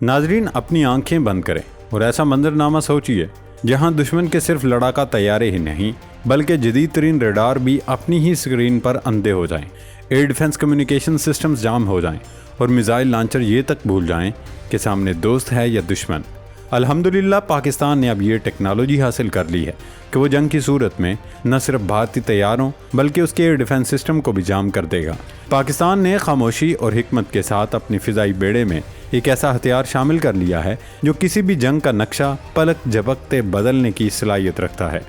ناظرین اپنی آنکھیں بند کریں اور ایسا منظرنامہ سوچیے جہاں دشمن کے صرف لڑاکا طیارے ہی نہیں بلکہ جدید ترین ریڈار بھی اپنی ہی اسکرین پر اندھے ہو جائیں، ایئر ڈیفنس کمیونیکیشن سسٹمز جام ہو جائیں اور میزائل لانچر یہ تک بھول جائیں کہ سامنے دوست ہے یا دشمن۔ الحمدللہ پاکستان نے اب یہ ٹیکنالوجی حاصل کر لی ہے کہ وہ جنگ کی صورت میں نہ صرف بھارتی طیاروں بلکہ اس کے ایئر ڈیفنس سسٹم کو بھی جام کر دے گا۔ پاکستان نے خاموشی اور حکمت کے ساتھ اپنی فضائی بیڑے میں ایک ایسا ہتھیار شامل کر لیا ہے جو کسی بھی جنگ کا نقشہ پلک جھپکتے بدلنے کی صلاحیت رکھتا ہے۔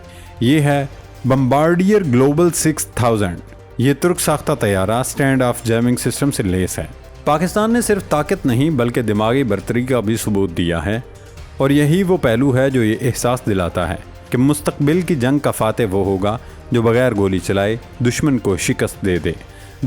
یہ ہے بمبارڈیئر گلوبل 6000۔ یہ ترک ساختہ طیارہ اسٹینڈ آف جیمنگ سسٹم سے لیس ہے۔ پاکستان نے صرف طاقت نہیں بلکہ دماغی برتری کا بھی ثبوت دیا ہے، اور یہی وہ پہلو ہے جو یہ احساس دلاتا ہے کہ مستقبل کی جنگ کا فاتح وہ ہوگا جو بغیر گولی چلائے دشمن کو شکست دے دے۔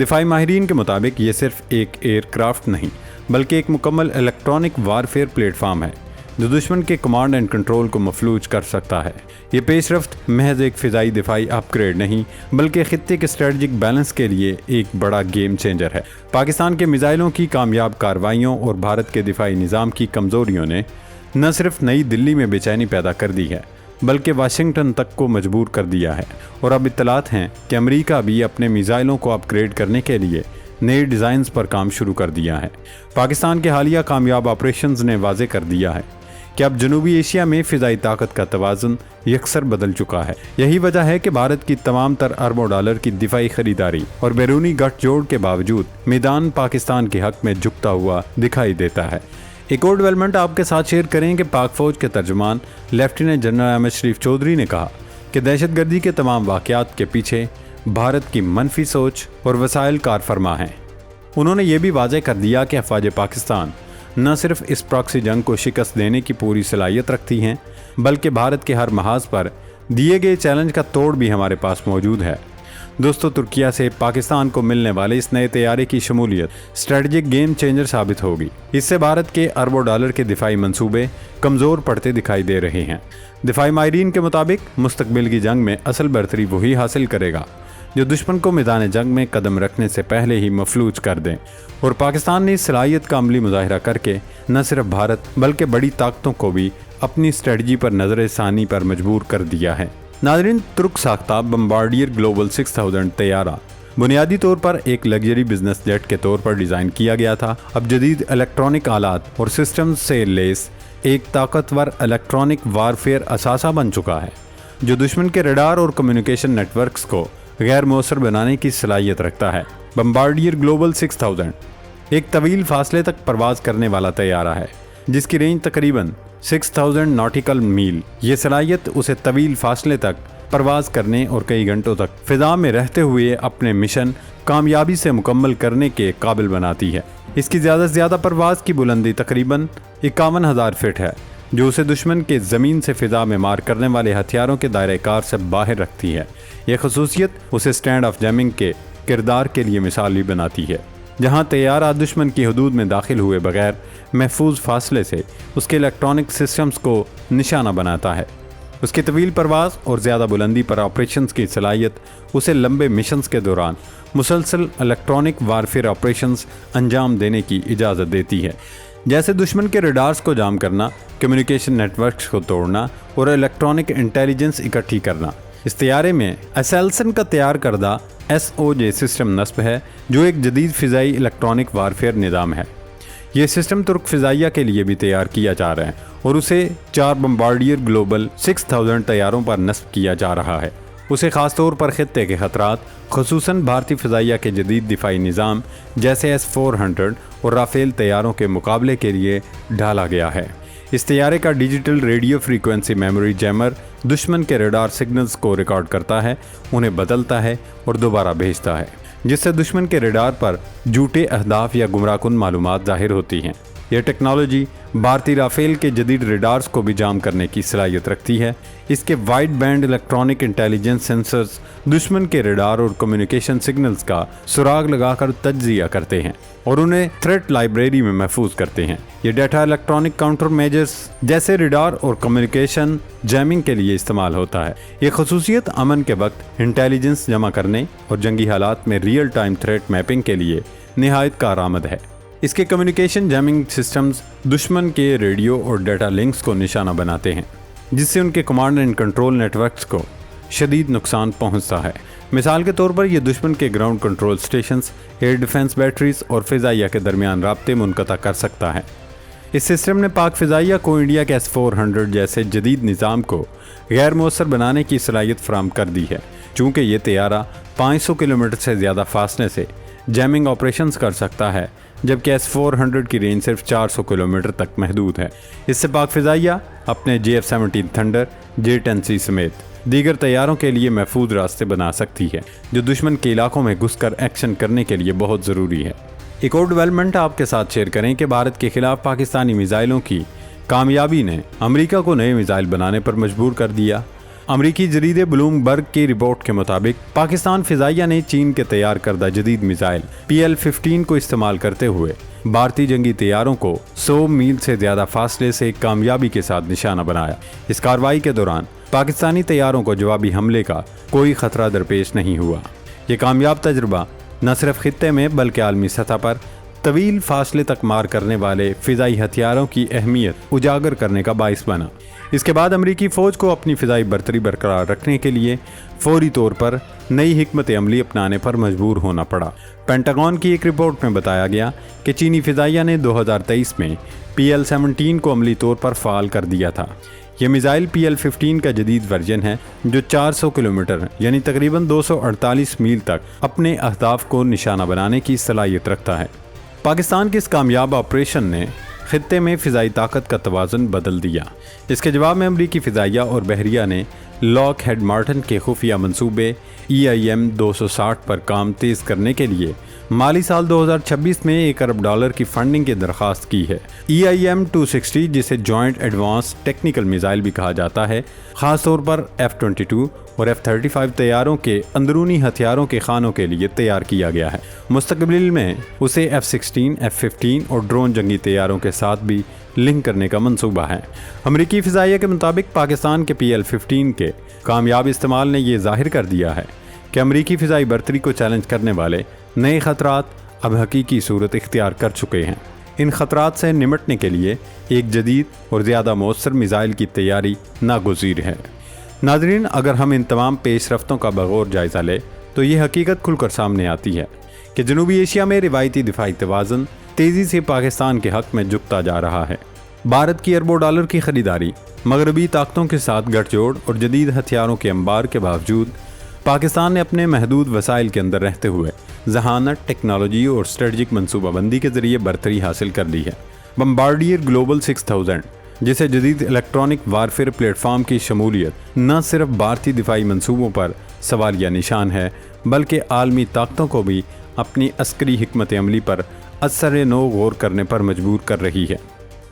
دفاعی ماہرین کے مطابق یہ صرف ایک ایئر کرافٹ نہیں بلکہ ایک مکمل الیکٹرانک وارفیئر پلیٹ فارم ہے جو دشمن کے کمانڈ اینڈ کنٹرول کو مفلوج کر سکتا ہے۔ یہ پیش رفت محض ایک فضائی دفاعی اپ گریڈ نہیں بلکہ خطے کے اسٹریٹجک بیلنس کے لیے ایک بڑا گیم چینجر ہے۔ پاکستان کے میزائلوں کی کامیاب کارروائیوں اور بھارت کے دفاعی نظام کی کمزوریوں نے نہ صرف نئی دلی میں بے چینی پیدا کر دی ہے بلکہ واشنگٹن تک کو مجبور کر دیا ہے، اور اب اطلاعات ہیں کہ امریکہ بھی اپنے میزائلوں کو اپ گریڈ کرنے کے لیے نئے ڈیزائنز پر کام شروع کر دیا ہے۔ پاکستان کے حالیہ کامیاب آپریشنز نے واضح کر دیا ہے کہ اب جنوبی ایشیا میں فضائی طاقت کا توازن یکسر بدل چکا ہے۔ یہی وجہ ہے کہ بھارت کی تمام تر اربوں ڈالر کی دفاعی خریداری اور بیرونی گٹھ جوڑ کے باوجود میدان پاکستان کے حق میں جھکتا ہوا دکھائی دیتا ہے۔ ایک اور ڈیولپمنٹ آپ کے ساتھ شیئر کریں کہ پاک فوج کے ترجمان لیفٹیننٹ جنرل احمد شریف چودھری نے کہا کہ دہشت گردی کے تمام واقعات کے پیچھے بھارت کی منفی سوچ اور وسائل کار فرما ہیں۔ انہوں نے یہ بھی واضح کر دیا کہ افواج پاکستان نہ صرف اس پراکسی جنگ کو شکست دینے کی پوری صلاحیت رکھتی ہیں بلکہ بھارت کے ہر محاذ پر دیے گئے چیلنج کا توڑ بھی ہمارے پاس موجود ہے۔ دوستو، ترکیہ سے پاکستان کو ملنے والے اس نئے طیارے کی شمولیت اسٹریٹجک گیم چینجر ثابت ہوگی۔ اس سے بھارت کے اربوں ڈالر کے دفاعی منصوبے کمزور پڑتے دکھائی دے رہے ہیں۔ دفاعی ماہرین کے مطابق مستقبل کی جنگ میں اصل برتری وہی حاصل کرے گا جو دشمن کو میدان جنگ میں قدم رکھنے سے پہلے ہی مفلوج کر دیں، اور پاکستان نے اس صلاحیت کا عملی مظاہرہ کر کے نہ صرف بھارت بلکہ بڑی طاقتوں کو بھی اپنی اسٹریٹجی پر نظر ثانی پر مجبور کر دیا ہے۔ ناظرین، ترک ساختہ بمبارڈیئر گلوبل 6000 طیارہ بنیادی طور پر ایک لگژری بزنس جیٹ کے طور پر ڈیزائن کیا گیا تھا۔ اب جدید الیکٹرانک آلات اور سسٹمز سے لیس ایک طاقتور الیکٹرانک وارفیئر اثاثہ بن چکا ہے جو دشمن کے ریڈار اور کمیونیکیشن نیٹ ورکس کو غیر مؤثر بنانے کی صلاحیت رکھتا ہے۔ بمبارڈیئر گلوبل 6000 ایک طویل فاصلے تک پرواز کرنے والا طیارہ ہے جس کی رینج تقریباً 6000 ناٹیکل میل۔ یہ صلاحیت اسے طویل فاصلے تک پرواز کرنے اور کئی گھنٹوں تک فضا میں رہتے ہوئے اپنے مشن کامیابی سے مکمل کرنے کے قابل بناتی ہے۔ اس کی زیادہ سے زیادہ پرواز کی بلندی تقریباً 51,000 فٹ ہے جو اسے دشمن کے زمین سے فضا میں مار کرنے والے ہتھیاروں کے دائرہ کار سے باہر رکھتی ہے۔ یہ خصوصیت اسے اسٹینڈ آف جیمنگ کے کردار کے لیے مثالی بناتی ہے، جہاں طیارہ دشمن کی حدود میں داخل ہوئے بغیر محفوظ فاصلے سے اس کے الیکٹرانک سسٹمز کو نشانہ بناتا ہے۔ اس کی طویل پرواز اور زیادہ بلندی پر آپریشنز کی صلاحیت اسے لمبے مشنز کے دوران مسلسل الیکٹرانک وارفیئر آپریشنز انجام دینے کی اجازت دیتی ہے، جیسے دشمن کے ریڈارز کو جام کرنا، کمیونیکیشن نیٹ ورکس کو توڑنا اور الیکٹرانک انٹیلیجنس اکٹھی کرنا۔ اس طیارے میں اسیلسن کا تیار کردہ SOJ سسٹم نصب ہے جو ایک جدید فضائی الیکٹرانک وارفیئر نظام ہے۔ یہ سسٹم ترک فضائیہ کے لیے بھی تیار کیا جا رہا ہے اور اسے 4 بمبارڈیئر گلوبل 6000 طیاروں پر نصب کیا جا رہا ہے۔ اسے خاص طور پر خطے کے خطرات، خصوصاً بھارتی فضائیہ کے جدید دفاعی نظام جیسے S-400 اور رافیل طیاروں کے مقابلے کے لیے ڈھالا گیا ہے۔ اس طیارے کا digital radio frequency memory jammer دشمن کے ریڈار سگنلز کو ریکارڈ کرتا ہے، انہیں بدلتا ہے اور دوبارہ بھیجتا ہے، جس سے دشمن کے ریڈار پر جھوٹے اہداف یا گمراہ کن معلومات ظاہر ہوتی ہیں۔ یہ ٹیکنالوجی بھارتی رافیل کے جدید ریڈارز کو بھی جام کرنے کی صلاحیت رکھتی ہے۔ اس کے wide band electronic intelligence sensors دشمن کے ریڈار اور کمیونیکیشن سگنلز کا سراغ لگا کر تجزیہ کرتے ہیں اور انہیں تھریٹ لائبریری میں محفوظ کرتے ہیں۔ یہ ڈیٹا الیکٹرانک کاؤنٹر میجرز جیسے ریڈار اور کمیونیکیشن جیمنگ کے لیے استعمال ہوتا ہے۔ یہ خصوصیت امن کے وقت انٹیلیجنس جمع کرنے اور جنگی حالات میں ریئل ٹائم تھریٹ میپنگ کے لیے نہایت کارآمد ہے۔ اس کے کمیونیکیشن جیمنگ سسٹمز دشمن کے ریڈیو اور ڈیٹا لنکس کو نشانہ بناتے ہیں، جس سے ان کے command and control networks کو شدید نقصان پہنچتا ہے۔ مثال کے طور پر یہ دشمن کے ground control stations, air defence batteries اور فضائیہ کے درمیان رابطے منقطع کر سکتا ہے۔ اس سسٹم نے پاک فضائیہ کو انڈیا کے S-400 جیسے جدید نظام کو غیر مؤثر بنانے کی صلاحیت فراہم کر دی ہے، چونکہ یہ طیارہ 500 کلومیٹر سے زیادہ فاصلے سے جیمنگ آپریشنز کر سکتا ہے، جبکہ S-400 کی رینج صرف 400 کلومیٹر تک محدود ہے۔ اس سے پاک فضائیہ اپنے JF-17 تھنڈر، J-10C سمیت دیگر طیاروں کے لیے محفوظ راستے بنا سکتی ہے، جو دشمن کے علاقوں میں گھس کر ایکشن کرنے کے لیے بہت ضروری ہے۔ ایک اور ڈیولپمنٹ آپ کے ساتھ شیئر کریں کہ بھارت کے خلاف پاکستانی میزائلوں کی کامیابی نے امریکہ کو نئے میزائل بنانے پر مجبور کر دیا۔ امریکی جریدے بلوم برگ کی رپورٹ کے مطابق پاکستان فضائیہ نے چین کے تیار کردہ جدید میزائل PL-15 کو استعمال کرتے ہوئے بھارتی جنگی طیاروں کو 100 میل سے زیادہ فاصلے سے کامیابی کے ساتھ نشانہ بنایا۔ اس کارروائی کے دوران پاکستانی طیاروں کو جوابی حملے کا کوئی خطرہ درپیش نہیں ہوا۔ یہ کامیاب تجربہ نہ صرف خطے میں بلکہ عالمی سطح پر طویل فاصلے تک مار کرنے والے فضائی ہتھیاروں کی اہمیت اجاگر کرنے کا باعث بنا۔ اس کے بعد امریکی فوج کو اپنی فضائی برتری برقرار رکھنے کے لیے فوری طور پر نئی حکمت عملی اپنانے پر مجبور ہونا پڑا۔ پینٹاگون کی ایک رپورٹ میں بتایا گیا کہ چینی فضائیہ نے 2023 میں PL-17 کو عملی طور پر فعال کر دیا تھا۔ یہ میزائل PL-15 کا جدید ورژن ہے، جو 400 کلومیٹر یعنی تقریباً 248 میل تک اپنے اہداف کو نشانہ بنانے کی صلاحیت رکھتا ہے۔ پاکستان کی اس کامیاب آپریشن نے خطے میں فضائی طاقت کا توازن بدل دیا۔ اس کے جواب میں امریکی فضائیہ اور بحریہ نے لاک ہیڈ مارٹن کے خفیہ منصوبے EIM 260 پر کام تیز کرنے کے لیے مالی سال 2026 میں $1 ارب کی فنڈنگ کی درخواست کی ہے۔ EIM 260 جسے جوائنٹ ایڈوانس ٹیکنیکل میزائل بھی کہا جاتا ہے، خاص طور پر F-22 اور F-35 طیاروں کے اندرونی ہتھیاروں کے خانوں کے لیے تیار کیا گیا ہے۔ مستقبل میں اسے F-16، F-15 اور ڈرون جنگی طیاروں کے ساتھ بھی لنک کرنے کا منصوبہ ہے۔ امریکی فضائیہ کے مطابق پاکستان کے PL-15 کے کامیاب استعمال نے یہ ظاہر کر دیا ہے کہ امریکی فضائی برتری کو چیلنج کرنے والے نئے خطرات اب حقیقی صورت اختیار کر چکے ہیں۔ ان خطرات سے نمٹنے کے لیے ایک جدید اور زیادہ مؤثر میزائل کی تیاری ناگزیر ہے۔ ناظرین، اگر ہم ان تمام پیش رفتوں کا بغور جائزہ لیں تو یہ حقیقت کھل کر سامنے آتی ہے کہ جنوبی ایشیا میں روایتی دفاعی توازن تیزی سے پاکستان کے حق میں جھکتا جا رہا ہے۔ بھارت کی اربوں ڈالر کی خریداری، مغربی طاقتوں کے ساتھ گٹھ جوڑ اور جدید ہتھیاروں کے انبار کے باوجود پاکستان نے اپنے محدود وسائل کے اندر رہتے ہوئے ذہانت، ٹیکنالوجی اور اسٹریٹجک منصوبہ بندی کے ذریعے برتری حاصل کر لی ہے۔ بمبارڈیئر گلوبل 6000 جسے جدید الیکٹرانک وارفیئر پلیٹ فارم کی شمولیت نہ صرف بھارتی دفاعی منصوبوں پر سوالیہ نشان ہے، بلکہ عالمی طاقتوں کو بھی اپنی عسکری حکمت عملی پر اثر نو غور کرنے پر مجبور کر رہی ہے۔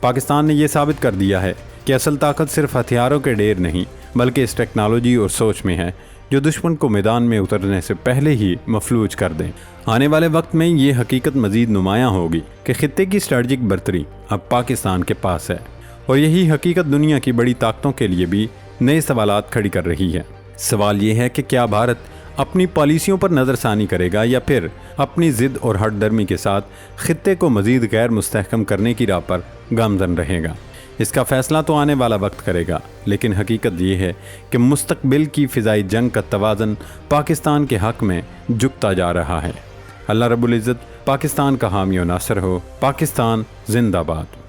پاکستان نے یہ ثابت کر دیا ہے کہ اصل طاقت صرف ہتھیاروں کے ڈھیر نہیں بلکہ اس ٹیکنالوجی اور سوچ میں ہے جو دشمن کو میدان میں اترنے سے پہلے ہی مفلوج کر دیں۔ آنے والے وقت میں یہ حقیقت مزید نمایاں ہوگی کہ خطے کی اسٹریٹجک برتری اب پاکستان کے پاس ہے، اور یہی حقیقت دنیا کی بڑی طاقتوں کے لیے بھی نئے سوالات کھڑی کر رہی ہے۔ سوال یہ ہے کہ کیا بھارت اپنی پالیسیوں پر نظر ثانی کرے گا یا پھر اپنی ضد اور ہٹ درمی کے ساتھ خطے کو مزید غیر مستحکم کرنے کی راہ پر گامزن رہے گا؟ اس کا فیصلہ تو آنے والا وقت کرے گا، لیکن حقیقت یہ ہے کہ مستقبل کی فضائی جنگ کا توازن پاکستان کے حق میں جھکتا جا رہا ہے۔ اللہ رب العزت پاکستان کا حامی و ناصر ہو۔ پاکستان زندہ باد۔